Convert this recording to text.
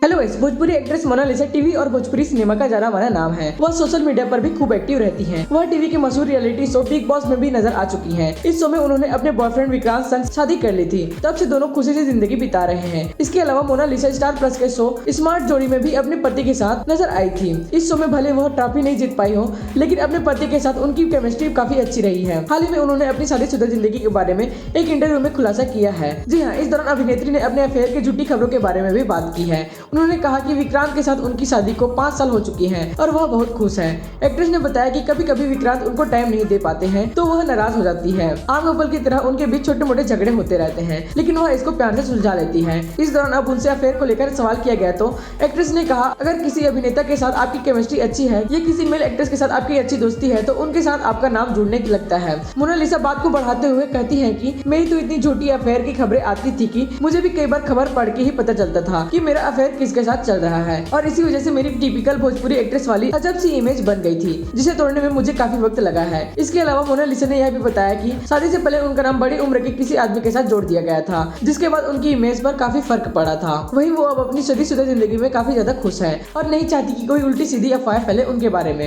Hello guys, Bhojpuri actress Monalisa TV और Bhojpuri cinema का जाना माना नाम है। वह सोशल मीडिया पर भी खूब एक्टिव रहती हैं। वह टीवी के मशहूर रियलिटी शो बिग बॉस में भी नजर आ चुकी हैं। इस शो में उन्होंने अपने बॉयफ्रेंड विक्रांत संग शादी कर ली थी। तब से दोनों खुशी से जिंदगी बिता रहे हैं। इसके अलावा मोनालिसा स्टार प्लस के शो स्मार्ट जोड़ी में भी अपने पति के साथ नजर आई थी। इस शो में भले वह ट्रॉफी नहीं जीत पाई हो, लेकिन अपने पति के साथ उनकी केमिस्ट्री काफी अच्छी रही है। हाल ही में उन्होंने अपनी शादीशुदा जिंदगी के बारे में एक इंटरव्यू में खुलासा किया है। जी हाँ, इस दौरान अभिनेत्री ने अपने अफेयर की झूठी खबरों के बारे में भी बात की है। उन्होंने कहा कि विक्रांत के साथ उनकी शादी को 5 साल हो चुकी हैं और वह बहुत खुश है। एक्ट्रेस ने बताया कि कभी कभी विक्रांत उनको टाइम नहीं दे पाते हैं तो वह नाराज हो जाती है। आम कपल की तरह उनके बीच छोटे मोटे झगड़े होते रहते हैं, लेकिन वह इसको प्यार से सुलझा लेती है। इस दौरान अब उनसे अफेयर को लेकर सवाल किया गया तो एक्ट्रेस ने कहा, अगर किसी अभिनेता के साथ आपकी केमिस्ट्री अच्छी है या किसी मेल एक्ट्रेस के साथ आपकी अच्छी दोस्ती है तो उनके साथ आपका नाम जुड़ने की लगता है। मोनालिसा बात को बढ़ाते हुए कहती है कि मेरी तो इतनी झूठी अफेयर की खबरें आती थी कि मुझे भी कई बार खबर पढ़ के ही पता चलता था कि मेरा अफेयर किसके साथ चल रहा है, और इसी वजह से मेरी टिपिकल भोजपुरी एक्ट्रेस वाली अजब सी इमेज बन गई थी, जिसे तोड़ने में मुझे काफी वक्त लगा है। इसके अलावा मोनालिसा ने यह भी बताया कि शादी से पहले उनका नाम बड़ी उम्र के किसी आदमी के साथ जोड़ दिया गया था, जिसके बाद उनकी इमेज पर काफी फर्क पड़ा था। वहीं वो अब अपनी शादीशुदा जिंदगी में काफी ज्यादा खुश है और नहीं चाहती कि कोई उल्टी सीधी अफवाह फैले उनके बारे में।